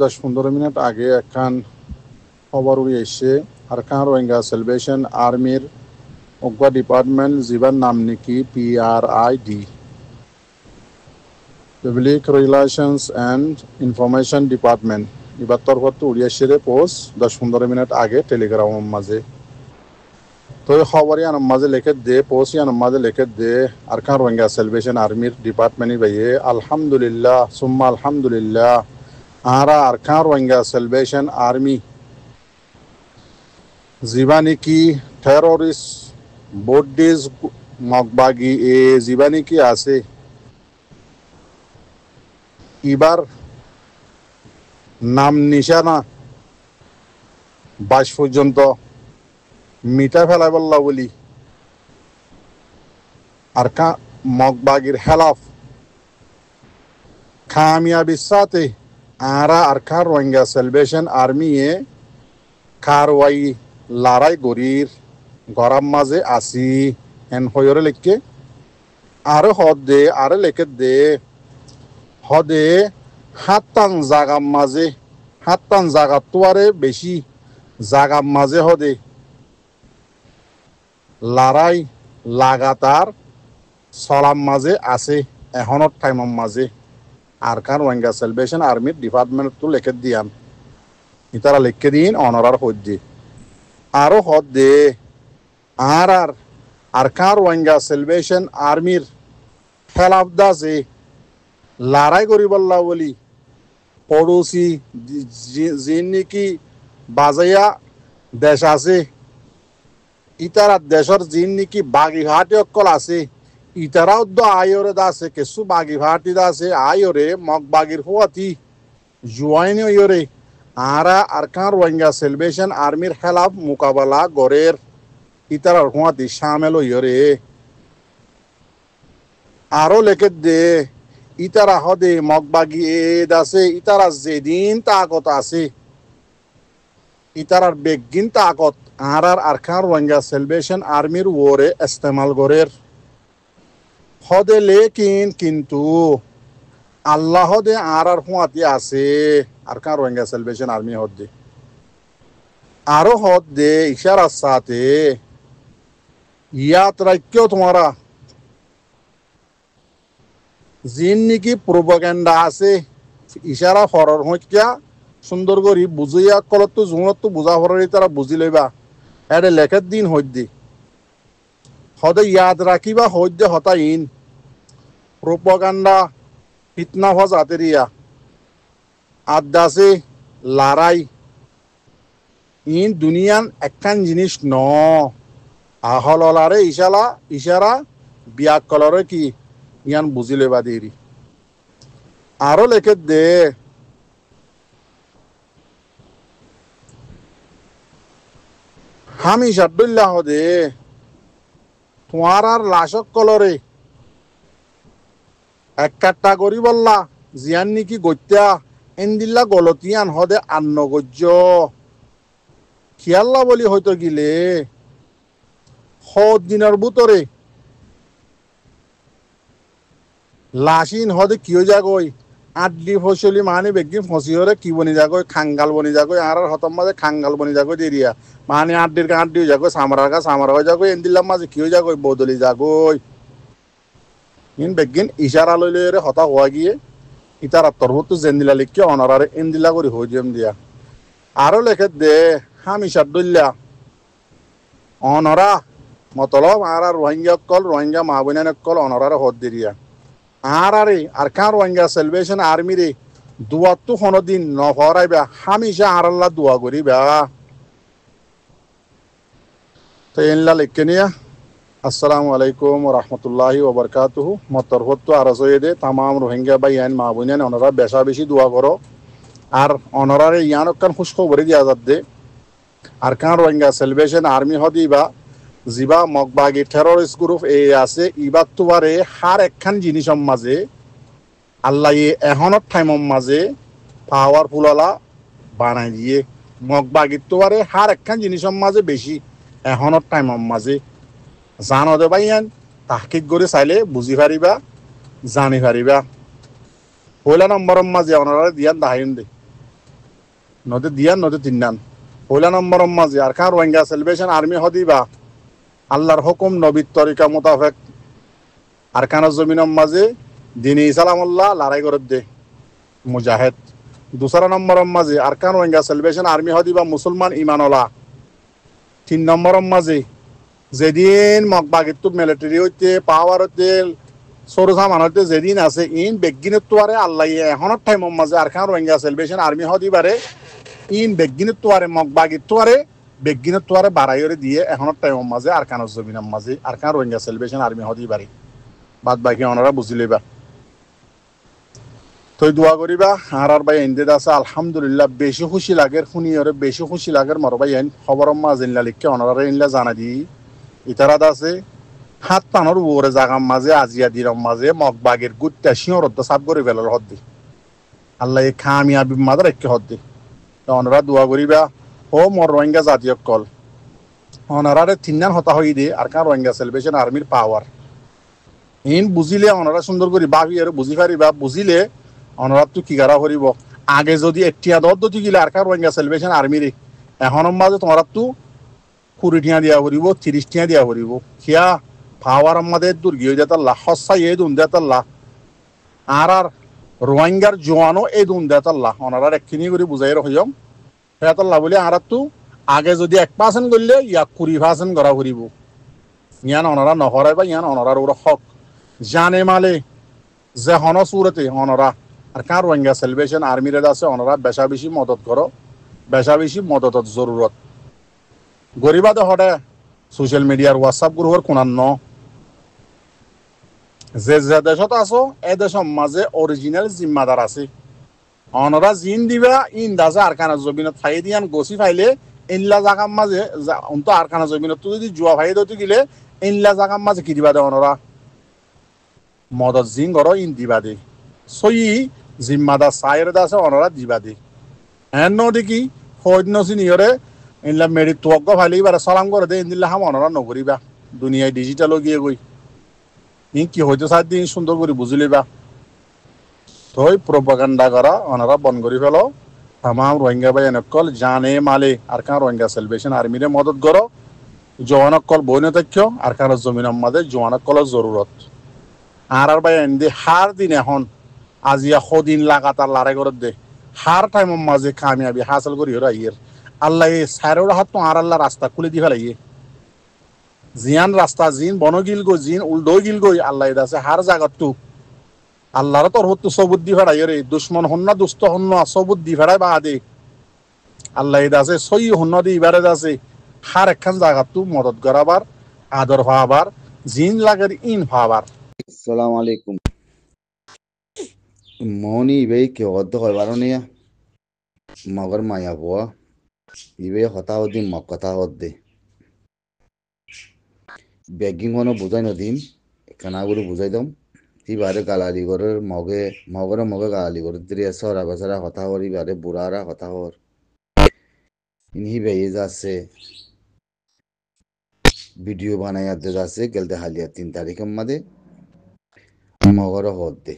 10-15 minute আগে একখান খবর উড়ে এসছে আরকান রোহিঙ্গা সেলিব্রেশন আর্মির অগ্বা ডিপার্টমেন্ট জীবন নাম নাকি PRID public relations and information department এবার তরফত উড়ে এসছে পোস্ট 10-15 মিনিট আগে টেলিগ্রামের মাঝে তো এই খবর ইয়ানোর মাঝে লিখে দে পোস্ট ইয়ানোর মাঝে লিখে দে আরকান রোহিঙ্গা সেলিব্রেশন আর্মির ডিপার্টমেন্ট ভাইয়ে আলহামদুলিল্লাহ সুম্মা আলহামদুলিল্লাহ আরা আরকান রোহিঙ্গা সেলিব্রেশন আর্মি জীবানী কি টেরোরিস্ট বডিজ মগবাগি এ জীবানী কি আছে এবার নাম নিশানা 22 পর্যন্ত মিটা ফেলাই বললা বলি আর মগবাগির হেলাফ কামিয়াবির সাথে আরা আরকান রোহিঙ্গা সেলিব্রেশন আর্মি এ কারওয়াই লড়াই গরির গরম মাঝে আসি এন হয়রে লিখকে আরো হদ দে আরো লিখে দে হদে হাত্তান জাগাম মাঝে হাত্তান জাগা তোয়ারে বেশি জাগাম মাঝে হদে লড়াই লাগাতার সলাম মাঝে আছে এখনত টাইমর মাঝে আরকান রোহিঙ্গা সেলিব্রেশন আর্মির ডিপার্টমেন্ট তো লিখে দিয়ান ইতারা লিখে দিন অনরার হদ্দে আরো হদ দে আর আরকান রোহিঙ্গা সেলিব্রেশন আর্মির খেলাফ দাসে লড়াই করিবল্লা বলি পড়োশি যিনি নাকি বাজাইয়া দেশ আছে ইতারা দেশের যিনি নাকি বাগিঘাটি অকল আছে ইতারাও তো আয়রে দাসে কিছু বাগিঘাটি দাসে আয়রে মগ বাগির হুয়াতি জুয়াইনি ইয়রে আরা আরকান রোহিঙ্গা সেলিব্রেশন আর্মির খেলাফ মোকাবেলা গড়ের ইতারার হুয়াতি সামেল ইয়রে আরো লেখে দে ইতারা হদে মগবাগি এদ আছে ইতারা যেদিন তাকত আছে ইতারার বেগিন তাকত আর আরকান রোহিঙ্গা সেলিব্রেশন আর্মির ওরে ইস্তেমাল গড়ের হদে লেকিন কিন্তু আল্লাহ দে আর হুয়াতি আছে আরকান রোহিঙ্গা সেলিব্রেশন আর্মি হদে আরো হদ দে ইশারার সাথে ইয়াত রাখিও তোমারা যিন নাকি প্রোপাগান্ডা আছে ইশারা হরর হইয়া সুন্দর করি বুঝিয়া কলত তো জুনত তো বুঝা হরি তারা বুঝি লইবা এটা লেখার দিন হইদি হদে ইয়াদ রাখিবা হইদে হতাইন প্রোপাগান্ডা ফিতনা হওয়া জাতের ইয়া আদাসে লড়াই ইন দুনিয়ান একখান জিনিস ন আহলারে ইশারা বিয়া কলরে কি ইয়ান বুঝিলে বা দেরি আরো লেখে দে হামি শাদুল্লাহ দে তোমার আর লাশক কলরে এক কাট্টা করি বললা জিয়ান নাকি গত্যা এন্দিল্লা গলতিয়ান হদে আন্ন গজ্য খিয়াল্লা বলি হয়তো গিলে হদ দিনের বুতরে লাশিন হদে কিয় যাগই আডলি ফসলি মানে বেগিন ফসিহরে কি বনি যাগই খাঙ্গাল বনি যাগই আর হতম মাঝে খাঙ্গাল বনি যাগই দেরিয়া মানে আড্ডির কা আড্ডি যাগই সামরার কা সামরা হয়ে যাগই এন্দিল্লার মাঝে কিয় যাগই বদলি যাগই ইন বেগিন ইশারা লইলে হতা হওয়া গিয়ে ইতারা তরবত জেন্দিলা লিখকে অনারারে এন্দিলা করি হয়ে যেম দিয়া আরো লেখে দে হামি শাদুল্লা অনরা মতলব আর রোহিঙ্গা মা বোনের কল অনরারে হদ দিয়া আরে আরকান রোহিঙ্গা সেলিব্রেশন আর্মি রে দুয়া তো কোনদিন নফরাইবা হামেশা আর আল্লাহ দুয়া করিবা তো এনলা লিখকে নিয়া আসসালামু আলাইকুম ওয়া রাহমাতুল্লাহি ওয়া বারাকাতুহু মতরহত আরজয়ে দে तमाम রোহিঙ্গা ভাই আইন মা বোনেন অনরা বেশা বেশি দোয়া করো আর অনরারে ইয়ান কান খুশ খবর দিয়া যাত দে আরকান রোহিঙ্গা সেলিব্রেশন আর্মি হদিবা জিবা মগবাগি টেরোরিস্ট গ্রুপ এ আছে ইবাত তোয়ারে হার একখান জিনিসের মাঝে আল্লাহ এহনত টাইমের মাঝে পাওয়ারফুললা বানাই দিয়ে মগবাগি তোয়ারে হার একখান জিনিসের মাঝে বেশি এহনত টাইমের মাঝে জানো দে ভাইয়ান তাহকিক করে চাইলে বুঝি পারিবা জানি পারিবা পয়লা নম্বরের মাঝে ওনারা দিয়ান দাহাইন দে নদী দিয়ান নদী তিন্নান পয়লা নম্বর মাঝে আর কার রোহিঙ্গা সেলিব্রেশন আর্মি হদিবা আল্লাহর হুকুম নবীর তরিকা মোতাবেক আর কানের জমিনের মাঝে দিনী ইসালামুল্লাহ লড়াই করে দে মুজাহিদ দুসরা নম্বর মাঝে আর কান রোহিঙ্গা সেলিব্রেশন আর্মি হদিবা মুসলমান ইমানলা 3 নম্বর মাঝে যেদিন মগবাগিত মিলিটারি হইতে পাওয়ার হইতে সরসা মানতে যেদিন আছে ইন বেগিনের তোয়ারে আল্লাহ এখনের টাইমের মাঝে আর কান রোহিঙ্গা সেলিব্রেশন আর্মি হদিবারে ইন বেগিনের তোয়ারে মগবাগির তোয়ারে বেগিনের তোয়ারে বাড়াইরে দিয়ে এখনের টাইমের মাঝে আর কানের জমিনের মাঝে আর কান রোহিঙ্গা সেলিব্রেশন আর্মি হদিবারে বাদ বাকি ওনারা বুঝিলেবা তই দোয়া করিবা আর ভাই এনদে আছে আলহামদুলিল্লাহ বেশি খুশি লাগের শুনিয়রে বেশি খুশি লাগের মর ভাই এন খবর মাঝে ইনলা লিখকে ওনারা ইনলা জানা দি ইতারাত আছে হাত টানোর ওরে জাগার মাঝে আজিয়া দির মাঝে মগবাগের গুটটা শিওরত সাব করে ফেলার হদ্দি আল্লাহ এই খামিয়াবি মাদার একে হদ্দি ওনারা দোয়া করিবা ও মর রোহিঙ্গা জাতীয় কল ওনারারে তিননান হতা হই দে আর কার রোহিঙ্গা সেলিব্রেশন আর্মির পাওয়ার ইন বুঝিলে ওনারা সুন্দর করি ভাবি আর বুঝি পারিবা বুঝিলে ওনারা তো কি গারা করিব আগে যদি এটিয়া দদ্দতি গিলে আর কার রোহিঙ্গা সেলিব্রেশন আর্মিরে এখনের মাঝে তোমার তো 20 টিয়া দিয়া করিব 30 টিয়া দিয়া করিব কিয়া পাওয়ার আমাদের দুর্গি হয়ে যেতাল্লা হস্যা এই দুন দেতাল্লা আর রোহিঙ্গার জোয়ানো এই দুন দেতাল্লা ওনারা একখিনি করে বুঝাই রহিম হেতাল্লা বলে আর তো আগে যদি 1% করলে ইয়া 20% করা করিব ইয়ান ওনারা নহরাই বা ইয়ান ওনারার ওরা হক জানে মালে যে হন সুরতে ওনারা আর কার রোহিঙ্গা সেলিব্রেশন আর্মির আছে ওনারা বেশা বেশি মদত করো বেশা বেশি মদতত জরুরত গরিবাদে হটে সোশ্যাল মিডিয়ার হোয়াটসঅ্যাপ গ্রুপের কোনান্ন যে যে দেশত আছো এ দেশের মাঝে অরিজিনাল জিম্মাদার আছে ওনারা জিন দিবা ইন দাসে আর কানা জমিনত ফাই দিয়ান গছি ফাইলে ইনলা জাগার মাঝে অন্ত আর কানা জমিনত যদি জুয়া ফাই দতে গিলে ইনলা জাগার মাঝে কি দিবা দে ওনারা মদত জিং গর ইন দিবা দে সই জিম্মাদার সাইর দাসে ওনারা দিবা দে এন দেখি ফৌজ নসিনিয়রে ইনলা মেরি তোয়াগ্গ ফাইলে এবারে সালাম করে দে ইনদিল্লা হাম ওনারা নগরিবা দুনিয়ায় ডিজিটাল গিয়ে গই ইন কি হইতে চাই দিন সুন্দর করে বুঝলিবা তই প্রোপাগান্ডা করা ওনারা বন করে ফেলো তামাম রোহিঙ্গা ভাই এনেকল জানে মালে আর কান রোহিঙ্গা সেলিব্রেশন আর্মিরে মদত করো জওয়ানকল বইনে তথ্য আর কান জমিনের মাঝে জওয়ানকলের জরুরত আর ভাই এনদি হার দিন এখন আজিয়া সদিন লাগাতার লারে করে দে হার টাইমের মাঝে কামিয়াবি হাসিল করি ওরা ইয়ের আল্লাহ এই সাইরের হাত তো আর আল্লাহ রাস্তা খুলে দি ফেলাইয়ে জিয়ান রাস্তা জিন বনগিল গই জিন উল্টো গিল গই আল্লাহ আছে হার জায়গাতো আল্লাহর তোর হতো সবুদ দি ফেড়াই রে দুশ্মন হন্না দুষ্ট হন্য সবুদ দি ফেড়াই বা দে আল্লাহ আছে সই হন্য দি ইবারে আছে হার একখান জায়গাতো মদত করাবার আদর ভাবার জিন লাগের ইন ভাবার আসসালামু আলাইকুম মনি ইবে কে অদ্দ কইবার নিয়া মগর মায়া বুয়া ইবে হতা হদিন মক কথা হদ্দে বেগিং হনো বুঝাই নদিন কানাগুলো বুঝাই দম ইবারে গালালি গরের মগরে মগে গালালি গরের দিরে সরা বছরা হতা হর ইবারে বুড়ারা হতা হর ইনহি বেয়ে যাচ্ছে ভিডিও বানাই আদে যাচ্ছে গেলতে হালিয়া 3 তারিখের মাঝে মগরে হদ্দে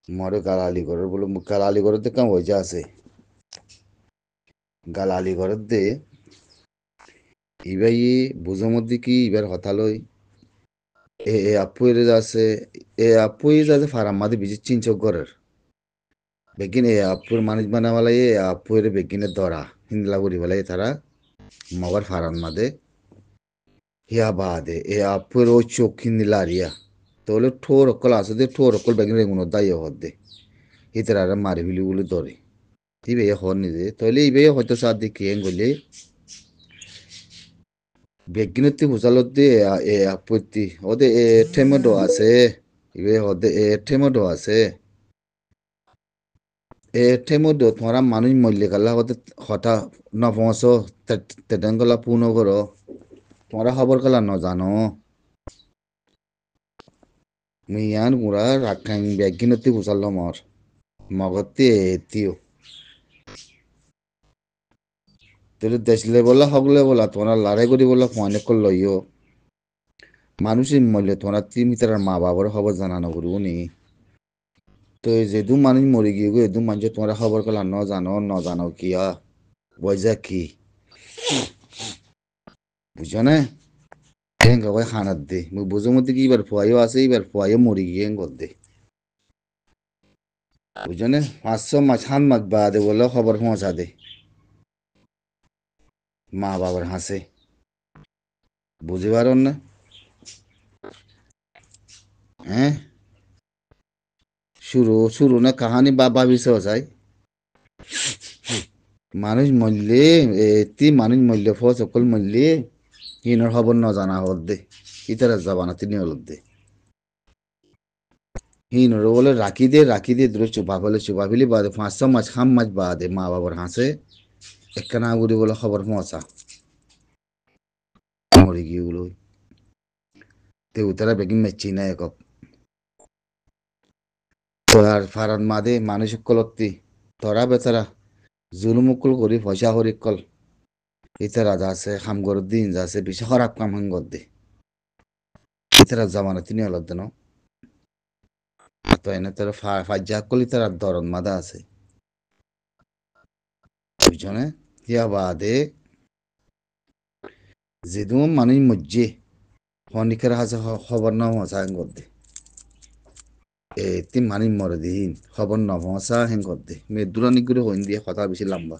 মরে গালালি গরের বলে গালালি গরের কাম হয়ে যা আছে গালালি গরের দে ইবাই বুঝোর মধ্যে কি ইবার হতা লই এ আপুয়ের আছে এ আপুই যাতে ফারাম মাদে বিজি চিনচক গরের বেগিন এ আপুর মানুষ বানাওয়ালাই এ আপুয়ের বেগিনের দরা হিন্দলা করি বলাই তারা মগর ফারাম মাদে হিয়া বাদে এ আপুর ও চোখ হিন্দিলা আরিয়া তাহলে ঠোর অকল আছে দে ঠোর অকল বেগিন রেগুনো দাইয়া হদ দে হিতারা মারি ফিলি বলে ধরে ইবে হর নিজে তাহলে ইবে হয়তো সাথ দেখি এন গলে বেগিনতি বুঝালতে এ আপত্তি ওদে এ টেমোডো আছে ইবে ওদে এ টেমোডো আছে এ টেমোডো তোমরা মানুষ মল্লে গালা ওদে হঠা না পৌঁছো তেডেন গলা পুনো করো তোমরা খবর গলা ন জানো মিয়ান গুড়া রাখাইন বেগিনতি বুঝালো মর মগতে এতিও তোর দেশলে বলা হগলে বলা তোমরা লড়াই করি বলা অনেক লইও মানুষের মূল্যে তোমরা তিমি তার মা বাবার খবর জানানো করবো নি তো যেদু মানুষ মরে গিয়ে গো এদু মানুষ তোমরা খবর করলা ন জানো কিয়া বয়জা কি বুঝছো না হেঙ্গা কয় খানাত দে মুই বুঝোর মধ্যে কি এবার ফুয়াইও আছে এবার ফুয়াইও মরে গিয়ে হেঙ্গর দে বুঝছো না 5 মাস 7 মাস বাদে বলে খবর পৌঁছা দে মা বাবার হাসে বুঝতে পারন না হ্যাঁ শুরু না কাহানি বা ভাবিস যায় মানুষ মরলে এতি মানুষ মরলে ফ সকল মরলে হিনর খবর ন জানা হল দে ইতারা যাবানা তিনি হল দে হিনর বলে রাখি দে দূরে চুপা ফেলি বাদে 5 6 মাস 5 মাস বাদে মা বাবার হাসে একখানা গুড়ি বলে খবর পৌঁছা মরে গিয়ে গুলো তে উতারা বেগিন মেচি না একক তোরার ফারান মাদে মানুষ কলত্তি তোরা বেচারা জুলুমুকুল করি পয়সা করি কল ইতারা যাচ্ছে খাম গর দিন যাচ্ছে বেশি খারাপ কাম হাঙ্গর দে ইতারা জামানা তিনি অলদ দেন তো এনে তোর ফাজ্জা কল ইতারা দরন মাদা আছে বুঝছনে ইয়া বাদে যেদু মানুষ মজ্জে হনিকের হাসে খবর না হসা হাঙ্গর দে তি মানুষ মরে দিন খবর ন হসা হেঙ্গর দে মেদুরানি করে হইন দিয়ে কথা বেশি লম্বা